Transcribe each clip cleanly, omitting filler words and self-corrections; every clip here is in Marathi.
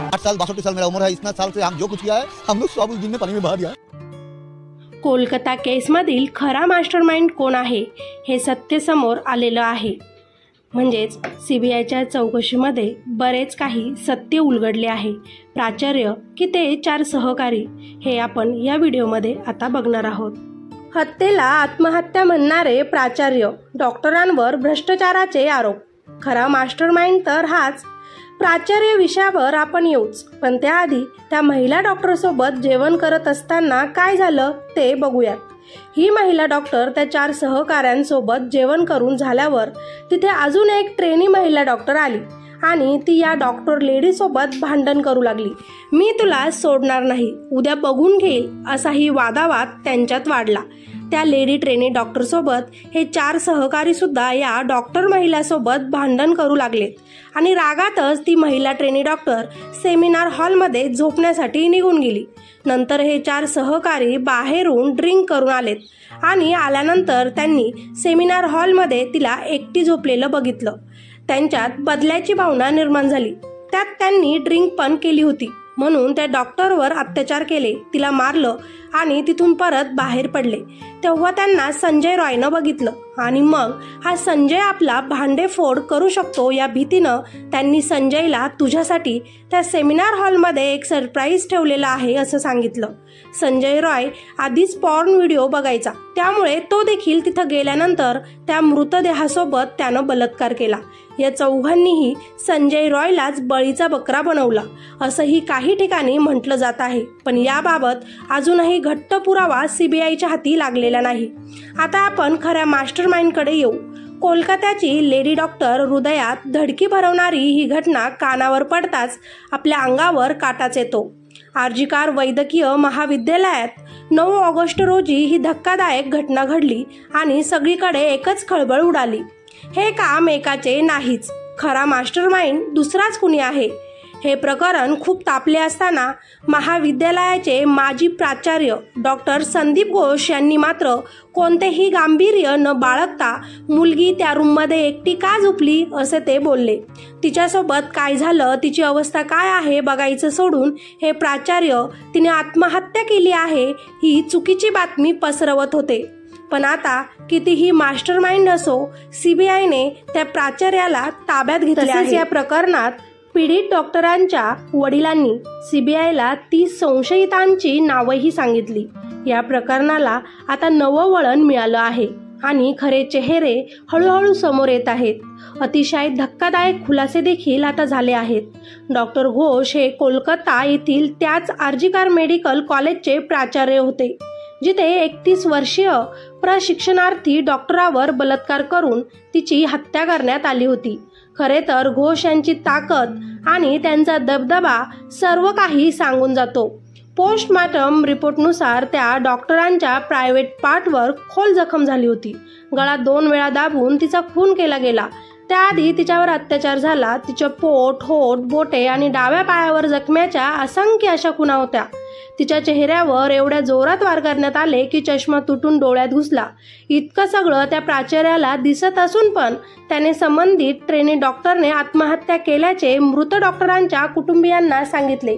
8 साल 62 साल मेरा उम्र है, इतना साल से हम जो कुछ किया है हम लोग सब उस दिन में पानी में बहा दिया। कोलकाता केसमधील खरा मास्टरमाइंड कोण आहे हे सत्य समोर आलेलं आहे। म्हणजेच सीबीआयच्या चौकशीमध्ये बरेच काही सत्य उलगडले आहे। प्राचार्य की ते 4 सहकारी हे आपण या व्हिडिओमध्ये आता बघणार आहोत। हत्येला आत्महत्या म्हणणारे प्राचार्य, डॉक्टरांवर भ्रष्टाचाराचे आरोप, खरा मास्टरमाइंड तर हाच। प्राचार्य विषयावर आपण येऊच, पण त्याआधी त्या महिला डॉक्टरसोबत जेवण करत असताना काय झालं ते बघूयात। ही महिला डॉक्टर त्या 4 सहकाऱ्यांसोबत जेवण करून झाल्यावर तिथे अजून एक ट्रेनी महिला डॉक्टर आली आणि ती या डॉक्टर लेडी सोबत भांडण करू लागली। मी तुला सोडणार नाही, उद्या बघून घेईल, असाही वादावाद त्यांच्यात वाढला। त्या लेडी ट्रेनी डॉक्टर सोबत हे 4 सहकारी सुद्धा या डॉक्टर महिला सोबत भांडण करू लागले आणि रागातच ती महिला ट्रेनी डॉक्टर सेमिनार हॉलमध्ये झोपण्यासाठी निघून गेली। नंतर हे 4 सहकारी बाहेरून ड्रिंक करून आलेत आणि आल्यानंतर त्यांनी सेमिनार हॉलमध्ये तिला एकटी झोपलेलं बघितलं। त्यांच्यात बदल्याची भावना निर्माण झाली। त्यात त्यांनी ड्रिंक पण केली होती म्हणून त्या डॉक्टरवर अत्याचार केले, तिला मारलं आणि तिथून परत बाहेर पडले। तेव्हा त्यांना संजय रॉयनं बघितलं आणि मग हा संजय आपला भांडेफोड करू शकतो या भीतीनं त्यांनी संजयला तुझ्यासाठी त्या सेमिनार हॉलमध्ये एक सरप्राईज ठेवलेला आहे असं सांगितलं। संजय रॉय आधीच पॉर्न व्हिडिओ बघायचा, त्यामुळे तो देखील तिथं गेल्यानंतर त्या मृतदेहासोबत त्यानं बलात्कार केला। या चौघांनीही संजय रॉयलाच बळीचा बकरा बनवला असंही काही ठिकाणी म्हटलं जात आहे, पण याबाबत अजूनही घट्ट पुरावा सीबीआयच्या हाती लागलेला नाही। आता आपण खऱ्या मास्टरमाइंडकडे येऊ। कोलकात्याची लेडी डॉक्टर हृदयात धडकी भरवणारी ही घटना कानावर पडताच आपल्या अंगावर काटाच येतो। आरजी कार वैद्यकीय महाविद्यालयात 9 ऑगस्ट रोजी ही धक्कादायक घटना घडली आणि सगळीकडे एकच खळबळ उडाली। हे काम एकाचे नाहीच, खरा मास्टरमाइंड दुसराच कुणी आहे। हे प्रकरण खूप तापले असताना महाविद्यालयाचे माजी प्राचार्य डॉक्टर संदीप घोष यांनी मात्र कोणतेही गांभीर्य न बाळगता मुलगी त्या रूममध्ये एकटी का झोपली असे ते बोलले। तिच्यासोबत काय झालं, तिची अवस्था काय आहे बघायचं सोडून हे प्राचार्य तिने आत्महत्या केली आहे ही चुकीची बातमी पसरवत होते। पण आता कितीही मास्टरमाइंड असो, सीबीआयने त्या प्राचार्याला ताब्यात घेतले आहे। या प्रकरणात पीडित डॉक्टरांच्या वडिलांनी सीबीआयला 30 संशयितांची नावंही सांगितली। या प्रकरणाला आता नवं वळण मिळालं आहे आणि खरे चेहरे हळूहळू समोर येत आहेत। अतिशय धक्कादायक खुलासे देखील आता झाले आहेत। डॉक्टर घोष हे कोलकाता येथील त्याच आरजी कार मेडिकल कॉलेजचे प्राचार्य होते, जिथे 31 वर्षीय प्रशिक्षणार्थी डॉक्टरावर बलात्कार करून तिची हत्या करण्यात आली होती। खरे तर घोष यांची ताकद आणि त्यांचा दबदबा सर्व काही सांगून जातो। पोस्टमॉर्टम रिपोर्टनुसार त्या डॉक्टरांच्या प्रायव्हेट पार्टवर खोल जखम झाली होती। गळा 2 वेळा दाबून तिचा खून केला गेला। त्याआधी तिच्यावर अत्याचार झाला। तिचे पोट, होठ, बोटे आणि डाव्या पायावर जखम्याच्या असंख्य अशा खुणा होत्या। तिच्या चेहऱ्यावर एवढ्या जोरात वार करण्यात आले की चष्मा तुटून डोळ्यात घुसला। इतकं सगळं त्या प्राचार्याला दिसत असून पण त्याने संबंधित ट्रेनी डॉक्टरने आत्महत्या केल्याचे मृत डॉक्टरांच्या कुटुंबियांना सांगितले।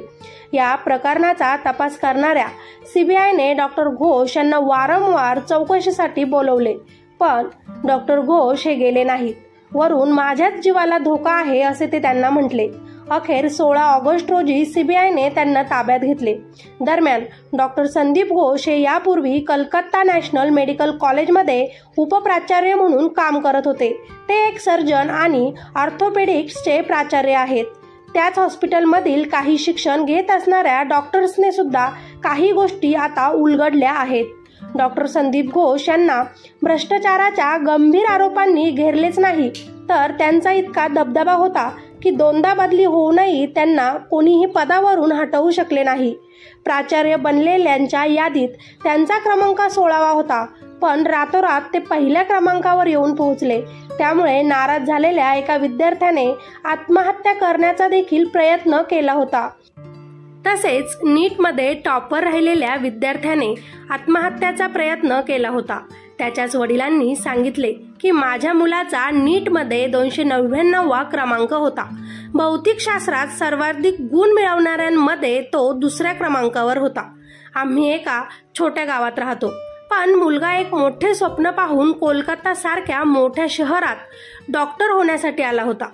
या प्रकरणाचा तपास करणाऱ्या सीबीआयने डॉक्टर घोष यांना वारंवार चौकशीसाठी बोलवले, पण डॉक्टर घोष हे गेले नाहीत। वरून माझ्याच जीवाला धोका आहे असे ते त्यांना म्हटले। अखेर 16 ऑगस्ट रोजी सीबीआयने त्यांना ताब्यात घेतले। दरम्यान डॉक्टर संदीप घोष हे यापूर्वी कलकत्ता नॅशनल मेडिकल कॉलेजमध्ये उपप्राचार्य म्हणून काम करत होते। ते एक सर्जन आणि ऑर्थोपेडिक्सचे प्राचार्य आहेत। त्याच हॉस्पिटलमधील काही शिक्षण घेत असणाऱ्या डॉक्टर्सने सुद्धा काही गोष्टी आता उलगडल्या आहेत। डॉक्टर संदीप घोष यांना भ्रष्टाचाराच्या गंभीर आरोपांनी घेरलेच नाही, तर त्यांचा इतका दबदबा होता की 2दा बदली होऊनही त्यांना कोणीही पदावरून हटवू शकले नाही। प्राचार्य बनलेल्यांच्या यादीत त्यांचा क्रमांक 16वा होता, पण रातोरात ते पहिल्या क्रमांकावर येऊन पोहोचले। त्यामुळे नाराज झालेल्या एका विद्यार्थ्याने आत्महत्या करण्याचा देखील प्रयत्न केला होता। तसेच नीटमध्ये टॉपर राहिलेल्या विद्यार्थ्याने आत्महत्याचा प्रयत्न केला होता। त्याच्याच वडिलांनी सांगितले की माझ्या मुलाचा नीटमध्ये 299वा क्रमांक होता. भौतिकशास्त्रात सर्वाधिक गुण मिळवणाऱ्यांमध्ये तो दुसऱ्या क्रमांकावर होता. आम्ही एका छोट्या गावात राहतो, पण मुलगा एक मोठे स्वप्न पाहून कोलकाता सारख्या मोठ्या शहरात डॉक्टर होण्यासाठी आला होता.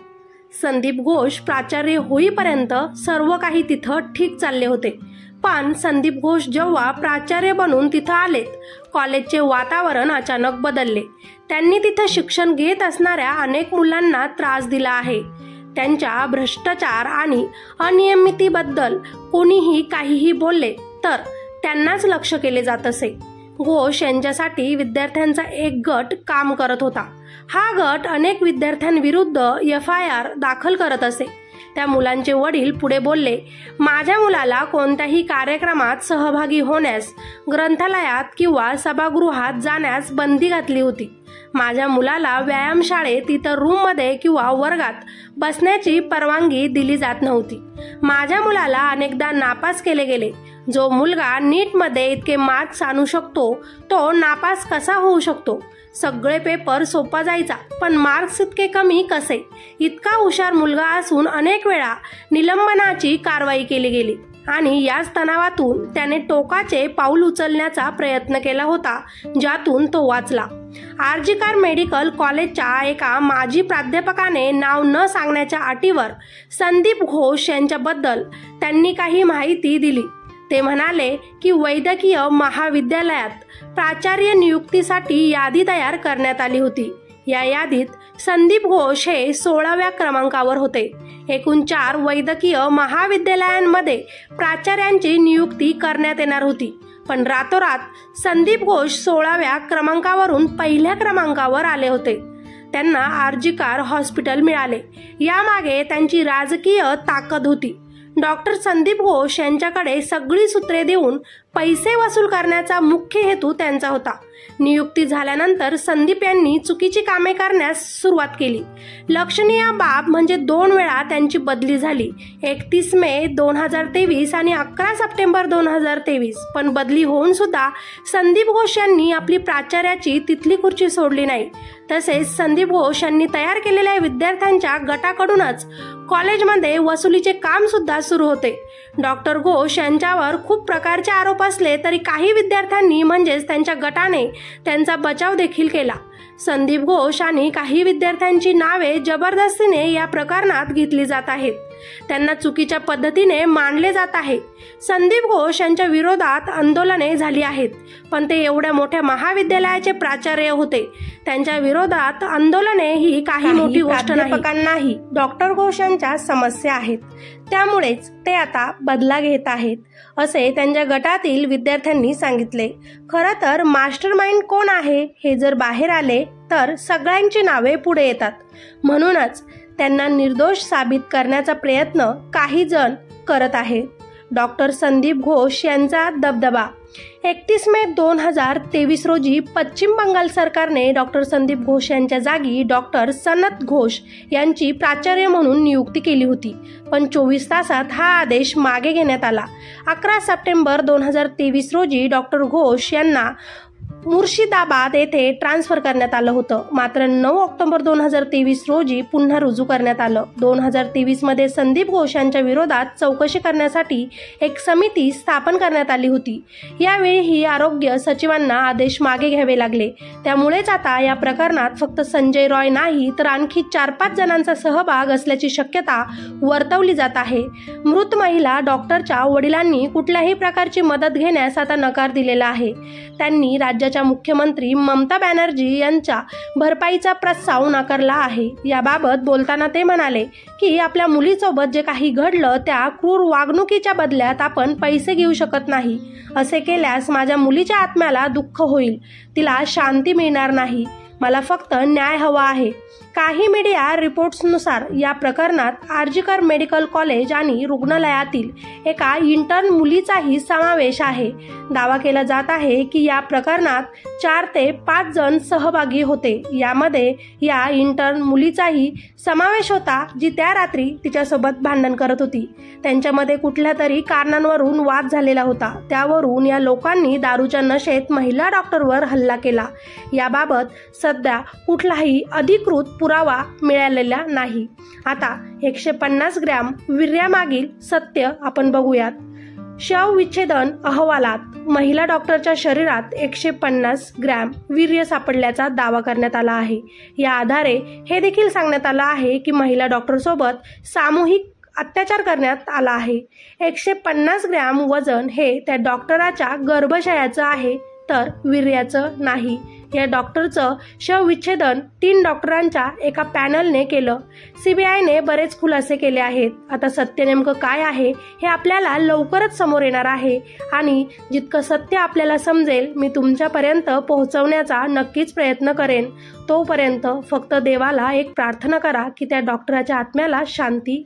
संदीप घोष प्राचार्य होईपर्यंत सर्व काही तिथं ठीक चालले होते. पण संदीप घोष जेव्हा प्राचार्य बनून तिथं आलेत, कॉलेजचे वातावरण अचानक बदलले. त्यांनी तिथं शिक्षण घेत असणाऱ्या अनेक मुलांना त्रास दिला आहे. त्यांच्या भ्रष्टाचार आणि अनियमितीबद्दल कोणीही काहीही बोलले तर त्यांनाच लक्ष केले जात असे. घोष यांच्यासाठी विद्यार्थ्यांचा एक गट काम करत होता. हा गट अनेक विद्यार्थ्यांविरुद्ध FIR दाखल करत असे. त्या मुलांचे वडील पुढे बोलले, माझ्या मुलाला कोणत्याही कार्यक्रमात सहभागी होण्यास, ग्रंथालयात किंवा सभागृहात जाण्यास बंदी घातली होती. माझ्या मुलाला व्यायामशाळेत इतर रूममध्ये किंवा वर्गात बसण्याची परवानगी दिली जात नव्हती. माझ्या मुलाला अनेकदा नापास केले गेले. जो मुलगा नीटमध्ये इतके मार्क्स आणू शकतो तो नापास कसा होऊ शकतो? सगळे पेपर सोपा जायचा, पण मार्क्स इतके कमी कसे? इतका हुशार मुलगा असून अनेक वेळा निलंबनाची कारवाई केली गेली आणि याच तणावातून त्याने टोकाचे पाऊल उचलण्याचा प्रयत्न केला होता, ज्यातून तो वाचला. आर्जिकर मेडिकल कॉलेजच्या एका माजी प्राध्यापकाने नाव न सांगण्याच्या अटीवर संदीप घोष यांच्याबद्दल त्यांनी काही माहिती दिली. ते म्हणाले की वैद्यकीय महाविद्यालयात प्राचार्य नियुक्तीसाठी यादी तयार करण्यात आली होती. या यादीत संदीप घोष हे 16व्या क्रमांकावर होते. एकूण 4 वैद्यकीय महाविद्यालयांमध्ये प्राचार्यांची नियुक्ती करण्यात येणार होती, पण रातोरात संदीप घोष 16व्या क्रमांकावरून पहिल्या क्रमांकावर आले होते. त्यांना आर्जिकर हॉस्पिटल मिळाले. यामागे त्यांची राजकीय ताकद होती. डॉक्टर संदीप घोष यांच्याकडे सगळी सूत्रे देऊन पैसे वसूल करण्याचा मुख्य हेतू त्यांचा होता. नियुक्ती झाल्यानंतर संदीप यांनी चुकीची कामे करण्यास सुरुवात केली. लक्षणीय बाब म्हणजे 2 वेळा त्यांची बदली झाली, 31 मे 2023 आणि 11 सप्टेंबर 2023. पण बदली होऊन सुद्धा संदीप घोष यांनी आपली प्राचार्याची तिथली खुर्ची सोडली नाही. तसेच संदीप घोष यांनी तयार केलेल्या विद्यार्थ्यांच्या गटाकडूनच कॉलेजमध्ये वसुलीचे काम सुद्धा सुरू होते. डॉक्टर घोष यांच्यावर खूप प्रकारचे आरोप असले तरी काही विद्यार्थ्यांनी म्हणजेच त्यांच्या गटाने त्यांचा बचाव देखील केला. संदीप घोष आणि काही विद्यार्थ्यांची नावे जबरदस्तीने या प्रकरणात घेतली जात आहेत. त्यांना चुकीच्या पद्धतीने मांडले जात आहे. संदीप घोष यांच्या विरोधात आंदोलने झाली आहेत, पण ते एवढ्या मोठ्या महाविद्यालयाचे प्राचार्य होते. त्यांच्या विरोधात आंदोलने ही काही मोठी गोष्ट नाही. डॉक्टर घोष यांच्या समस्या आहेत, त्यामुळेच ते आता बदला घेत आहेत, असे त्यांच्या गटातील विद्यार्थ्यांनी सांगितले. खरं तर मास्टरमाइंड कोण आहे हे जर बाहेर आले तर सगळ्यांची नावे पुढे येतात. म्हणूनच त्यांना निर्दोष साबित करण्याचा प्रयत्न काही जण करत आहेत. डॉक्टर संदीप घोष यांचा दबदबा. 31 मे 2023 रोजी पश्चिम बंगाल सरकारने डॉक्टर संदीप घोष यांच्या जागी डॉक्टर सनत घोष यांची प्राचार्य म्हणून नियुक्ती केली होती, पण 24 तासात हा आदेश मागे घेण्यात आला. 11 सप्टेंबर 2023 रोजी डॉक्टर घोष यांना मुर्शिदाबाद येथे ट्रान्सफर करण्यात आलं होतं. मात्र 9 ऑक्टोबर 2023 रोजी पुन्हा रुजू करण्यात आलं. 2023 मध्ये संदीप घोष यांच्या विरोधात चौकशी करण्यासाठी एक समिती स्थापन करण्यात आली होती. यावेळीही आरोग्य सचिवांना आदेश मागे घ्यावे लागले. त्यामुळेच आता या प्रकरणात फक्त संजय रॉय नाही तर आणखी 4-5 जणांचा सहभाग असल्याची शक्यता वर्तवली जात आहे. मृत महिला डॉक्टरच्या वडिलांनी कुठल्याही प्रकारची मदत घेण्यास आता नकार दिलेला आहे. त्यांनी राज्याच्या मुख्यमंत्री ममता बॅनर्जी यांच्या भरपाईचा प्रस्ताव नाकारला आहे. याबाबत बोलताना ते म्हणाले की आपल्या मुलीसोबत जे काही घडलं त्या क्रूर वागणुकीच्या बदल्यात आपण पैसे घेऊ शकत नाही. असे केल्यास माझ्या मुलीच्या आत्म्याला दुःख होईल, तिला शांती मिळणार नाही. मला फक्त न्याय हवा आहे. काही मीडिया रिपोर्ट्सनुसार या प्रकरणात आरजीकर मेडिकल कॉलेज आणि रुग्णालयातील एका इंटर्न मुलीचाही समावेश आहे। दावा केला जात आहे की या प्रकरणात 4 ते 5 जण सहभागी होते। यामध्ये या इंटर्न मुलीचाही समावेश होता, जी त्या रात्री तिच्यासोबत भांडण करत होती। त्यांच्यामध्ये कुठल्या तरी कारणांवरून वाद झालेला होता। त्यावरून या लोकांनी दारूच्या नशेत महिला डॉक्टरवर हल्ला केला। याबाबत सध्या कुठलाही अधिकृत पुरावा मिळालेला नाही। आता 150 ग्रॅम वीर्यामागील सत्य आपण बघूयात। शवविच्छेदन अहवालात महिला डॉक्टरच्या शरीरात 150 ग्रॅम वीर्य सापडल्याचा दावा करण्यात आला आहे। या आधारे हे देखील सांगण्यात आलं आहे की महिला डॉक्टरसोबत सामूहिक अत्याचार करण्यात आला आहे। 150 ग्रॅम वजन हे त्या डॉक्टराच्या गर्भाशयाचं आहे, तर वीर्याचं नाही। या डॉक्टरचं शवविच्छेदन 3 डॉक्टरांच्या एका पॅनलने केलं। सीबीआयने बरेच खुलासे केले आहेत। आता सत्य नेमकं काय आहे हे आपल्याला लवकरच समोर येणार आहे आणि जितकं सत्य आपल्याला समजेल मी तुमच्यापर्यंत पोहोचवण्याचा नक्कीच प्रयत्न करेन। तोपर्यंत फक्त देवाला एक प्रार्थना करा की त्या डॉक्टराच्या आत्म्याला शांती